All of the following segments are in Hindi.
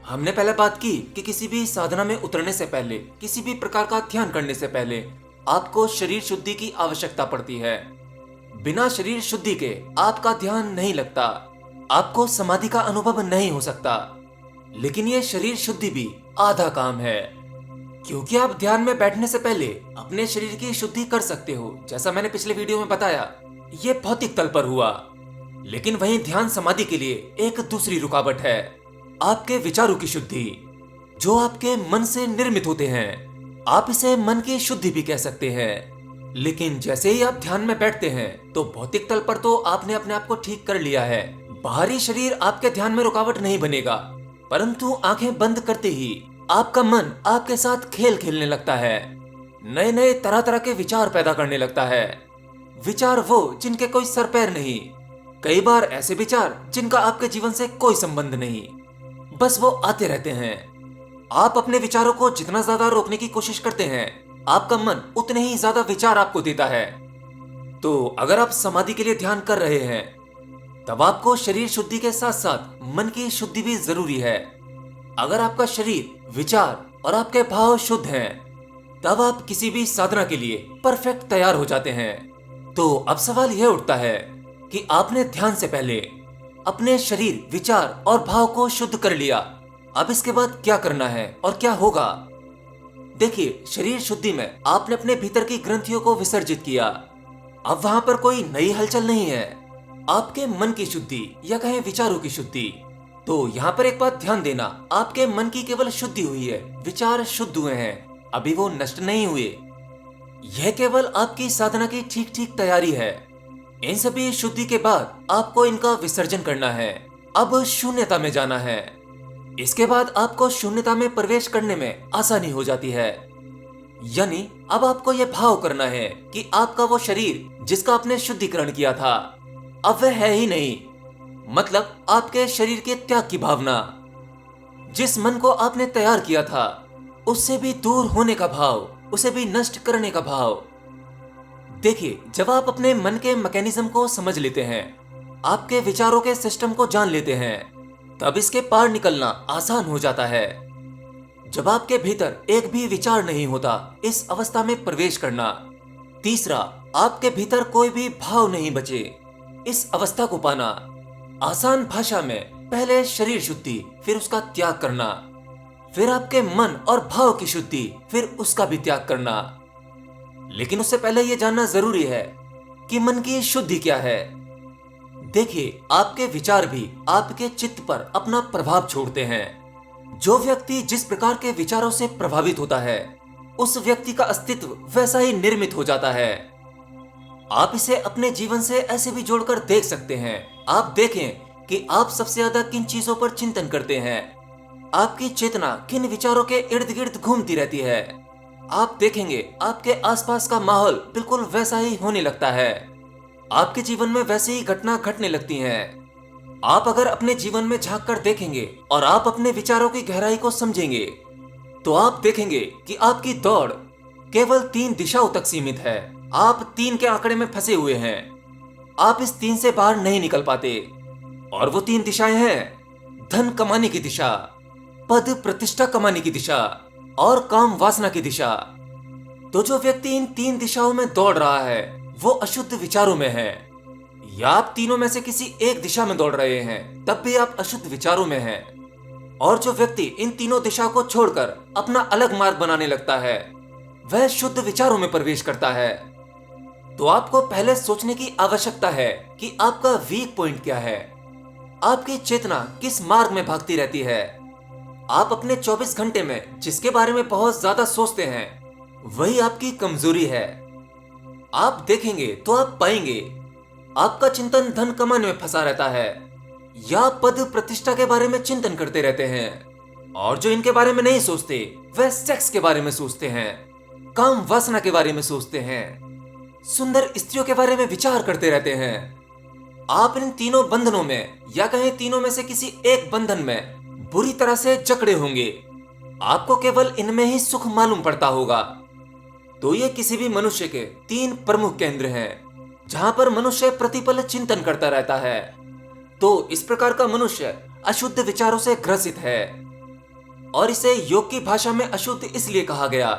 हमने पहले बात की कि किसी भी साधना में उतरने से पहले, किसी भी प्रकार का ध्यान करने से पहले आपको शरीर शुद्धि की आवश्यकता पड़ती है। बिना शरीर शुद्धि के आपका ध्यान नहीं लगता, आपको समाधि का अनुभव नहीं हो सकता। लेकिन ये शरीर शुद्धि भी आधा काम है, क्योंकि आप ध्यान में बैठने से पहले अपने शरीर की शुद्धि कर सकते हो, जैसा मैंने पिछले वीडियो में बताया। ये भौतिक तल पर हुआ, लेकिन वहीं ध्यान समाधि के लिए एक दूसरी रुकावट है, आपके विचारों की शुद्धि, जो आपके मन से निर्मित होते हैं। आप इसे मन की शुद्धि भी कह सकते हैं। लेकिन जैसे ही आप ध्यान में बैठते हैं तो भौतिक तल पर तो आपने अपने आप को ठीक कर लिया है, बाहरी शरीर आपके ध्यान में रुकावट नहीं बनेगा, परंतु आंखें बंद करते ही आपका मन आपके साथ खेल खेलने लगता है, नए नए तरह तरह के विचार पैदा करने लगता है। विचार वो जिनके कोई सर पैर नहीं, कई बार ऐसे विचार जिनका आपके जीवन से कोई संबंध नहीं, बस वो आते रहते हैं। आप अपने विचारों को जितना ज्यादा रोकने की कोशिश करते हैं, आपका मन उतने ही ज्यादा विचार आपको देता है। तो अगर आप समाधि के लिए ध्यान कर रहे हैं, तब आपको शरीर शुद्धि के साथ साथ मन की शुद्धि भी जरूरी है। अगर आपका शरीर, विचार और आपके भाव शुद्ध हैं, तब आप किसी भी साधना के लिए परफेक्ट तैयार हो जाते हैं। तो अब सवाल यह उठता है कि आपने ध्यान से पहले अपने शरीर, विचार और भाव को शुद्ध कर लिया, अब इसके बाद क्या करना है और क्या होगा? देखिए, शरीर शुद्धि में आपने अपने भीतर की ग्रंथियों को विसर्जित किया। अब वहां पर कोई नई हलचल नहीं है, आपके मन की शुद्धि या कहें विचारों की शुद्धि। तो यहाँ पर एक बात ध्यान देना, आपके मन की केवल शुद्धि हुई है, विचार शुद्ध हुए हैं, अभी वो नष्ट नहीं हुए। यह केवल आपकी साधना की ठीक ठीक तैयारी है। इन सभी शुद्धि के बाद आपको इनका विसर्जन करना है, अब शून्यता में जाना है। इसके बाद आपको शून्यता में प्रवेश करने में आसानी हो जाती है। यानी अब आपको यह भाव करना है कि आपका वो शरीर जिसका आपने शुद्धिकरण किया था, अब वह है ही नहीं। मतलब आपके शरीर के त्याग की भावना, जिस मन को आपने तैयार किया था उससे भी दूर होने का भाव, उसे भी नष्ट करने का भाव। देखिए, जब आप अपने मन के मैकेनिज्म को समझ लेते हैं, आपके विचारों के सिस्टम को जान लेते हैं, तब इसके पार निकलना आसान हो जाता है। जब आपके भीतर एक भी विचार नहीं होता, इस अवस्था में प्रवेश करना। तीसरा, आपके भीतर कोई भी भाव नहीं बचे, इस अवस्था को पाना। आसान भाषा में पहले शरीर शुद्धि, फिर उसका त्याग करना, फिर आपके मन और भाव की शुद्धि, फिर उसका भी त्याग करना। लेकिन उससे पहले यह जानना जरूरी है कि मन की शुद्धि क्या है। देखिए, आपके विचार भी आपके चित्त पर अपना प्रभाव छोड़ते हैं। जो व्यक्ति जिस प्रकार के विचारों से प्रभावित होता है, उस व्यक्ति का अस्तित्व वैसा ही निर्मित हो जाता है। आप इसे अपने जीवन से ऐसे भी जोड़कर देख सकते हैं। आप देखें कि आप सबसे ज्यादा किन चीजों पर चिंतन करते हैं, आपकी चेतना किन विचारों के इर्द गिर्द घूमती रहती है। आप देखेंगे आपके आसपास का माहौल बिल्कुल वैसा ही होने लगता है, आपके जीवन में वैसी ही घटना घटने लगती हैं। आप अगर अपने जीवन में झांक कर देखेंगे और आप अपने विचारों की गहराई को समझेंगे, तो आप देखेंगे कि आपकी दौड़ केवल 3 दिशाओं तक सीमित है। आप 3 के आंकड़े में फंसे हुए हैं, आप इस 3 से बाहर नहीं निकल पाते। और वो 3 दिशाएं हैं: धन कमाने की दिशा, पद प्रतिष्ठा कमाने की दिशा और काम वासना की दिशा। तो जो व्यक्ति इन 3 दिशाओं में दौड़ रहा है, वो अशुद्ध विचारों में है। या आप तीनों में से किसी एक दिशा में दौड़ रहे हैं, तब भी आप अशुद्ध विचारों में हैं। और जो व्यक्ति इन तीनों दिशा को छोड़कर अपना अलग मार्ग बनाने लगता है, वह शुद्ध विचारों में प्रवेश करता है। तो आपको पहले सोचने की आवश्यकता है कि आपका वीक पॉइंट क्या है, आपकी चेतना किस मार्ग में भागती रहती है। आप अपने 24 घंटे में जिसके बारे में बहुत ज्यादा सोचते हैं, वही आपकी कमजोरी है। आप देखेंगे तो आप पाएंगे आपका चिंतन धन कमाने में फंसा रहता है, या पद प्रतिष्ठा के बारे में चिंतन करते रहते हैं। और जो इनके बारे में नहीं सोचते, वह सेक्स के बारे में सोचते हैं, काम वासना के बारे में सोचते हैं, सुंदर स्त्रियों के बारे में विचार करते रहते हैं। आप इन तीनों बंधनों में, या कहें तीनों में से किसी एक बंधन में बुरी तरह से जकड़े होंगे। आपको केवल इनमें ही सुख मालूम पड़ता होगा। तो ये किसी भी मनुष्य के 3 प्रमुख केंद्र हैं, जहां पर मनुष्य प्रतिपल चिंतन करता रहता है। तो इस प्रकार का मनुष्य अशुद्ध विचारों से ग्रसित है। और इसे योग की भाषा में अशुद्ध इसलिए कहा गया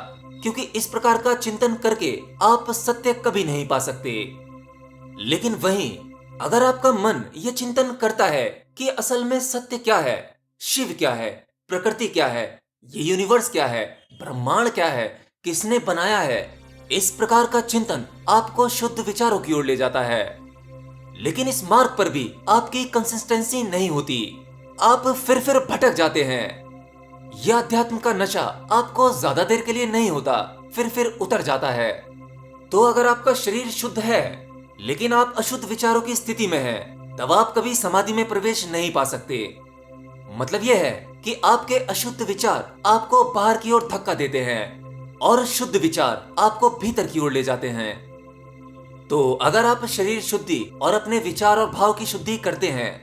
क्योंकि इस प्रकार का चिंतन करके आप सत्य कभी नहीं पा सकते। लेकिन वहीं अगर आपका मन यह चिंतन करता है कि असल में सत्य क्या है, शिव क्या है, प्रकृति क्या है, ये यूनिवर्स क्या है, ब्रह्मांड क्या है, किसने बनाया है, इस प्रकार का चिंतन आपको शुद्ध विचारों की ओर ले जाता है। लेकिन इस मार्ग पर भी आपकी कंसिस्टेंसी नहीं होती, आप फिर भटक जाते हैं। यह अध्यात्म का नशा आपको ज्यादा देर के लिए नहीं होता, फिर उतर जाता है। तो अगर आपका शरीर शुद्ध है लेकिन आप अशुद्ध विचारों की स्थिति में हैं, तब आप कभी समाधि में प्रवेश नहीं पा सकते। मतलब यह है कि आपके अशुद्ध विचार आपको बाहर की ओर धक्का देते हैं और शुद्ध विचार आपको भीतर की ओर ले जाते हैं। तो अगर आप शरीर शुद्धि और अपने विचार और भाव की शुद्धि करते हैं,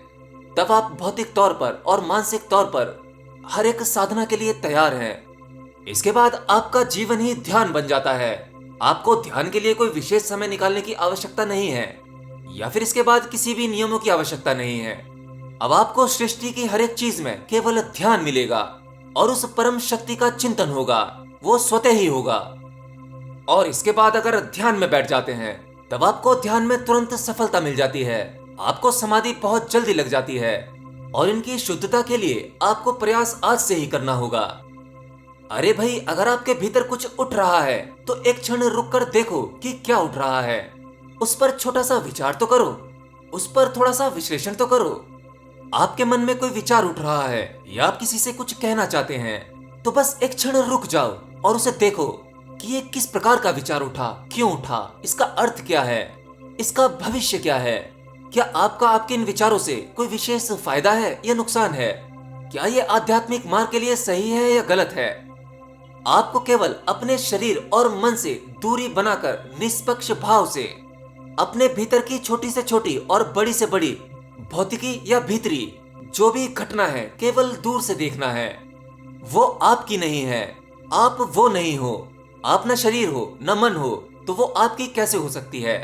तब आप भौतिक तौर पर और मानसिक तौर पर हर एक साधना के लिए तैयार हैं। इसके बाद आपका जीवन ही ध्यान बन जाता है। आपको ध्यान के लिए कोई विशेष समय निकालने की आवश्यकता नहीं है, या फिर इसके बाद किसी भी नियमों की आवश्यकता नहीं है। अब आपको सृष्टि की हर एक चीज में केवल ध्यान मिलेगा और उस परम शक्ति का चिंतन होगा, वो स्वतः ही होगा। और इसके बाद अगर ध्यान में बैठ जाते हैं, तब आपको ध्यान में तुरंत सफलता मिल जाती है। आपको समाधि बहुत जल्दी लग जाती है और इनकी शुद्धता के लिए आपको प्रयास आज से ही करना होगा। अरे भाई, अगर आपके भीतर कुछ उठ रहा है तो एक क्षण रुक कर देखो कि क्या उठ रहा है। उस पर छोटा सा विचार तो करो, उस पर थोड़ा सा विश्लेषण तो करो। आपके मन में कोई विचार उठ रहा है या आप किसी से कुछ कहना चाहते हैं, तो बस एक क्षण रुक जाओ और उसे देखो कि ये किस प्रकार का विचार उठा, क्यों उठा, इसका अर्थ क्या है, इसका भविष्य क्या है। क्या आपका आपके इन विचारों से कोई विशेष फायदा है या नुकसान है? क्या ये आध्यात्मिक मार्ग के लिए सही है या गलत है? आपको केवल अपने शरीर और मन से दूरी बनाकर निष्पक्ष भाव से अपने भीतर की छोटी से छोटी और बड़ी से बड़ी भौतिकी या भीतरी जो भी घटना है केवल दूर से देखना है। वो आपकी नहीं है, आप वो नहीं हो। आप न शरीर हो न मन हो, तो वो आपकी कैसे हो सकती है?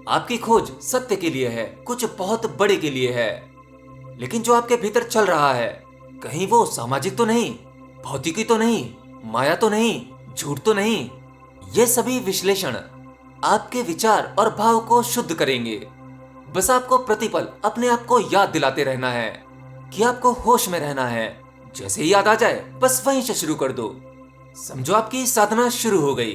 आपकी खोज सत्य के लिए है, कुछ बहुत बड़े के लिए है। लेकिन जो आपके भीतर चल रहा है, कहीं वो सामाजिक तो नहीं, भौतिकी तो नहीं, माया तो नहीं, झूठ तो नहीं। ये सभी विश्लेषण आपके विचार और भाव को शुद्ध करेंगे। बस आपको प्रतिपल अपने आप को याद दिलाते रहना है कि आपको होश में रहना है। जैसे ही याद आ जाए, बस वहीं से शुरू कर दो। समझो आपकी साधना शुरू हो गई।